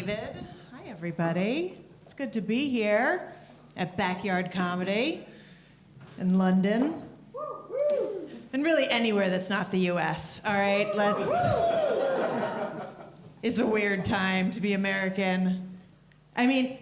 David. Hi, everybody. It's good to be here at Backyard Comedy in London. And really anywhere that's not the US, all right? It's a weird time to be American. I mean,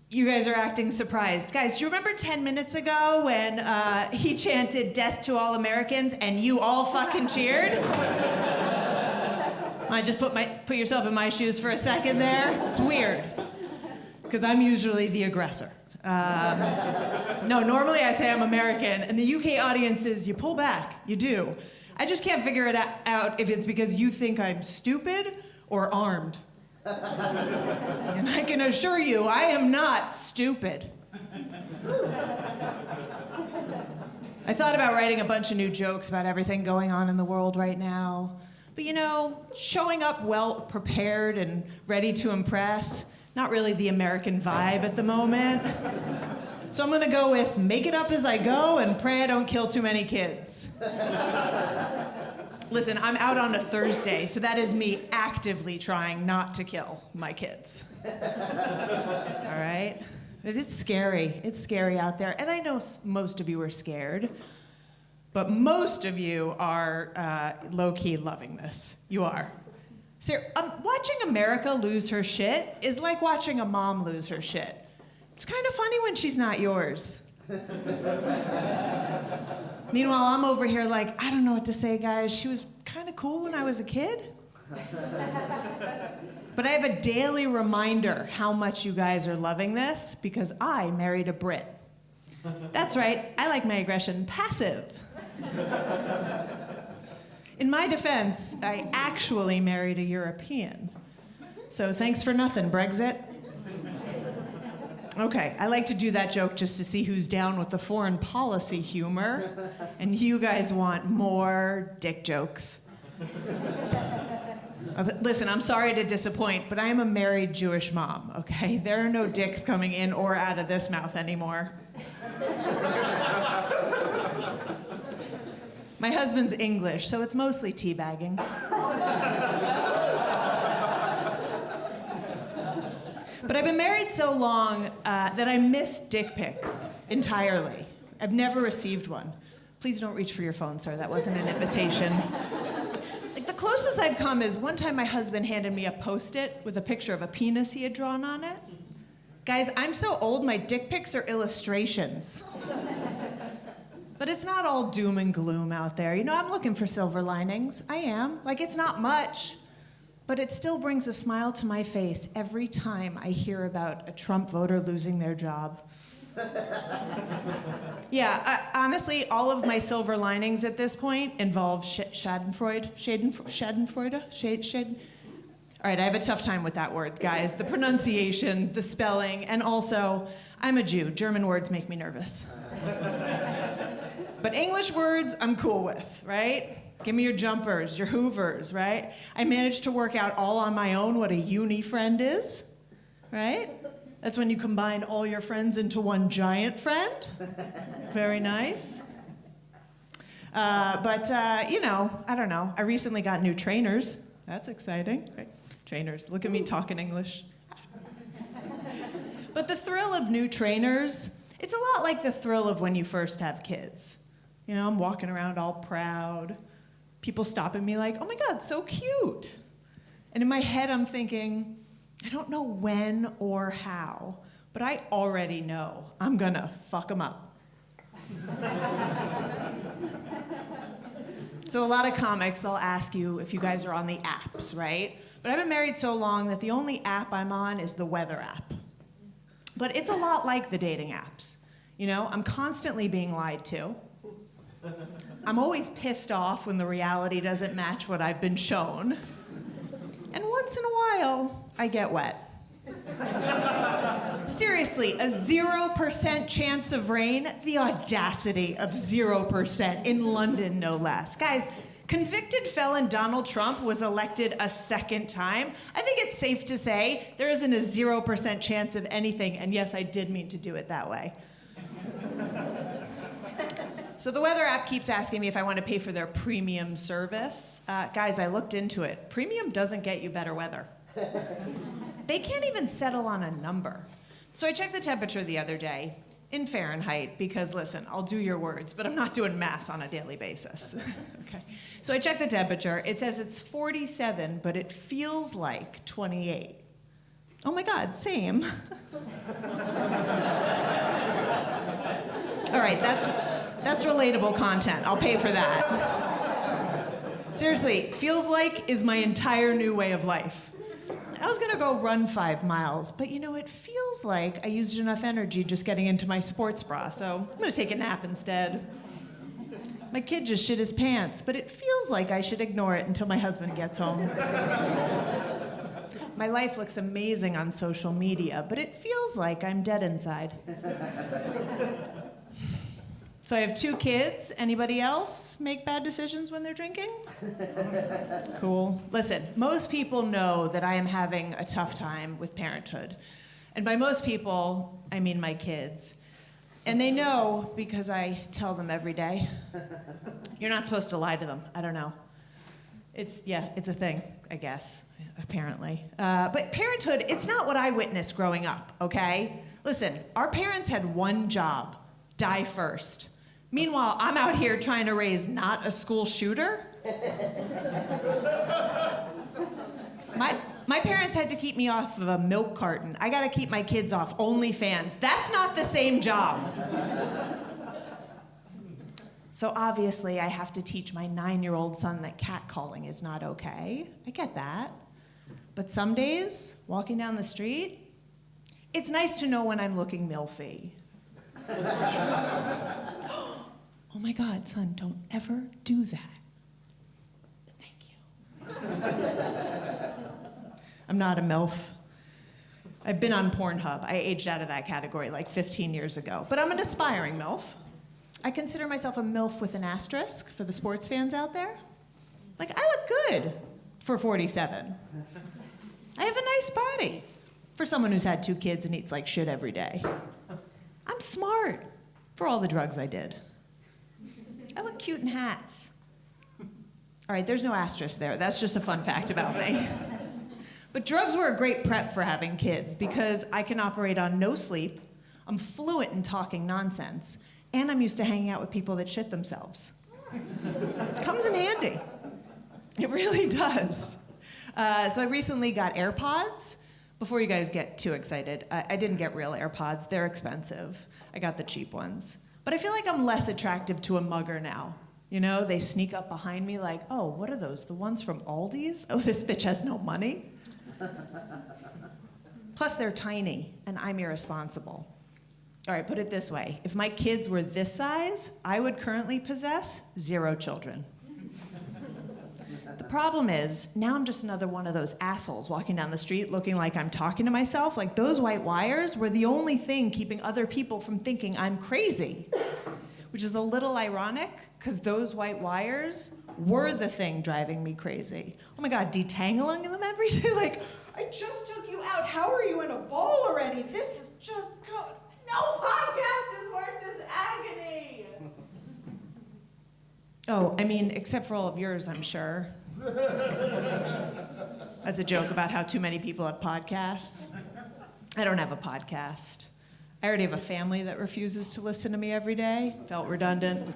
you guys are acting surprised. Guys, do you remember 10 minutes ago when he chanted "Death to all Americans" and you all fucking cheered? I just put yourself in my shoes for a second there. It's weird, because I'm usually the aggressor. No, normally I say I'm American, and the UK audience is, you pull back, you do. I just can't figure it out if it's because you think I'm stupid or armed. And I can assure you, I am not stupid. I thought about writing a bunch of new jokes about everything going on in the world right now. But you know, showing up well prepared and ready to impress, not really the American vibe at the moment. So I'm gonna go with make it up as I go and pray I don't kill too many kids. Listen, I'm out on a Thursday, so that is me actively trying not to kill my kids. All right? But it's scary. It's scary out there. And I know most of you are scared, but most of you are low-key loving this. You are. So, watching America lose her shit is like watching a mom lose her shit. It's kind of funny when she's not yours. Meanwhile, I'm over here like, I don't know what to say, guys. She was kind of cool when I was a kid. But I have a daily reminder how much you guys are loving this because I married a Brit. That's right, I like my aggression passive. In my defense, I actually married a European. So thanks for nothing, Brexit. Okay, I like to do that joke just to see who's down with the foreign policy humor. And you guys want more dick jokes. Listen, I'm sorry to disappoint, but I am a married Jewish mom, okay? There are no dicks coming in or out of this mouth anymore. My husband's English, so it's mostly teabagging. But I've been married so long that I miss dick pics entirely. I've never received one. Please don't reach for your phone, sir. That wasn't an invitation. Like, the closest I've come is one time my husband handed me a Post-it with a picture of a penis he had drawn on it. Guys, I'm so old, my dick pics are illustrations. But it's not all doom and gloom out there. You know, I'm looking for silver linings. I am. Like, it's not much. But it still brings a smile to my face every time I hear about a Trump voter losing their job. Yeah, honestly, all of my silver linings at this point involve Schadenfreude. All right, I have a tough time with that word, guys. The pronunciation, the spelling, and also, I'm a Jew. German words make me nervous. But English words, I'm cool with, right? Give me your jumpers, your hoovers, right? I managed to work out all on my own what a uni friend is, right? That's when you combine all your friends into one giant friend. Very nice. You know, I don't know. I recently got new trainers. That's exciting, right? Trainers, look at me talking English. But the thrill of new trainers, it's a lot like the thrill of when you first have kids. You know, I'm walking around all proud. People stopping me like, oh my God, so cute. And in my head, I'm thinking, I don't know when or how, but I already know I'm gonna fuck them up. So a lot of comics, they'll ask you if you guys are on the apps, right? But I've been married so long that the only app I'm on is the weather app. But it's a lot like the dating apps. You know, I'm constantly being lied to. I'm always pissed off when the reality doesn't match what I've been shown. And once in a while, I get wet. Seriously, a 0% chance of rain? The audacity of 0% in London, no less. Guys, convicted felon Donald Trump was elected a second time. I think it's safe to say there isn't a 0% chance of anything, and yes, I did mean to do it that way. So the weather app keeps asking me if I want to pay for their premium service. Guys, I looked into it. Premium doesn't get you better weather. they can't even settle on a number. So I checked the temperature the other day in Fahrenheit because, listen, I'll do your words, but I'm not doing math on a daily basis. Okay. So I checked the temperature. It says it's 47, but it feels like 28. Oh my God, same. All right, that's relatable content. I'll pay for that. Seriously, feels like is my entire new way of life. I was gonna go run 5 miles, but you know, it feels like I used enough energy just getting into my sports bra, so I'm gonna take a nap instead. My kid just shit his pants, but it feels like I should ignore it until my husband gets home. My life looks amazing on social media, but it feels like I'm dead inside. So I have 2 kids. Anybody else make bad decisions when they're drinking? Cool. Listen, most people know that I am having a tough time with parenthood. And by most people, I mean my kids. And they know because I tell them every day. You're not supposed to lie to them. I don't know. It's a thing, I guess, apparently. But parenthood, it's not what I witnessed growing up, okay? Listen, our parents had one job: die first. Meanwhile, I'm out here trying to raise not a school shooter. My parents had to keep me off of a milk carton. I gotta keep my kids off OnlyFans. That's not the same job. So obviously I have to teach my 9-year-old son that catcalling is not okay. I get that. But some days, walking down the street, it's nice to know when I'm looking milfy. Oh my God, son, don't ever do that. Thank you. I'm not a MILF. I've been on Pornhub. I aged out of that category like 15 years ago. But I'm an aspiring MILF. I consider myself a MILF with an asterisk for the sports fans out there. Like, I look good for 47. I have a nice body for someone who's had 2 kids and eats like shit every day. I'm smart for all the drugs I did. I look cute in hats. All right, there's no asterisk there. That's just a fun fact about me. But drugs were a great prep for having kids because I can operate on no sleep, I'm fluent in talking nonsense, and I'm used to hanging out with people that shit themselves. Comes in handy. It really does. So I recently got AirPods. Before you guys get too excited, I didn't get real AirPods. They're expensive. I got the cheap ones. But I feel like I'm less attractive to a mugger now. You know, they sneak up behind me like, oh, what are those, the ones from Aldi's? Oh, this bitch has no money. Plus, they're tiny, and I'm irresponsible. All right, put it this way. If my kids were this size, I would currently possess 0 children. The problem is, now I'm just another one of those assholes walking down the street looking like I'm talking to myself. Like, those white wires were the only thing keeping other people from thinking I'm crazy. Which is a little ironic, because those white wires were the thing driving me crazy. Oh my God, detangling them every day? Like, I just took you out. How are you in a ball already? This is just good. No podcast is worth this agony. Oh, I mean, except for all of yours, I'm sure. That's a joke about how too many people have podcasts. I don't have a podcast. I already have a family that refuses to listen to me every day. Felt redundant.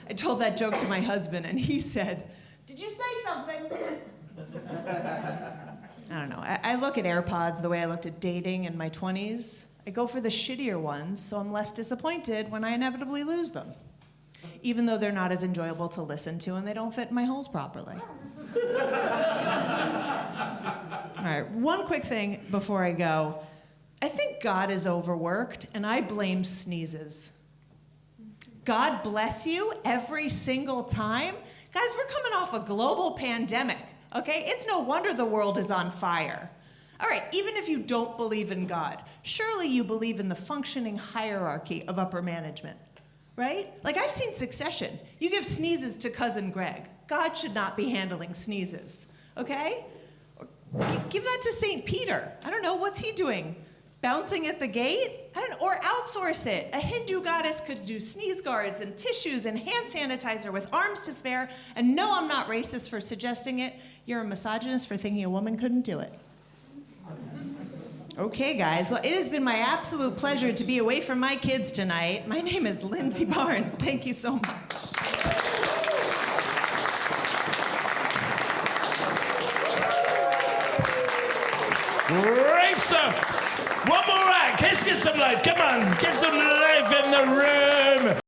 I told that joke to my husband, and he said, "Did you say something?" I don't know. I look at AirPods the way I looked at dating in my 20s. I go for the shittier ones, so I'm less disappointed when I inevitably lose them, even though they're not as enjoyable to listen to and they don't fit in my holes properly. All right, one quick thing before I go. I think God is overworked, and I blame sneezes. God bless you every single time. Guys, we're coming off a global pandemic, okay? It's no wonder the world is on fire. All right, even if you don't believe in God, surely you believe in the functioning hierarchy of upper management, right? Like, I've seen Succession. You give sneezes to Cousin Greg. God should not be handling sneezes, okay? Or give that to St. Peter. I don't know, what's he doing? Bouncing at the gate? I don't know, or outsource it. A Hindu goddess could do sneeze guards and tissues and hand sanitizer with arms to spare. And no, I'm not racist for suggesting it. You're a misogynist for thinking a woman couldn't do it. Okay, guys. Well, it has been my absolute pleasure to be away from my kids tonight. My name is Lindsey Barnes. Thank you so much. Great stuff. One more act. Let's get some life. Come on, get some life in the room.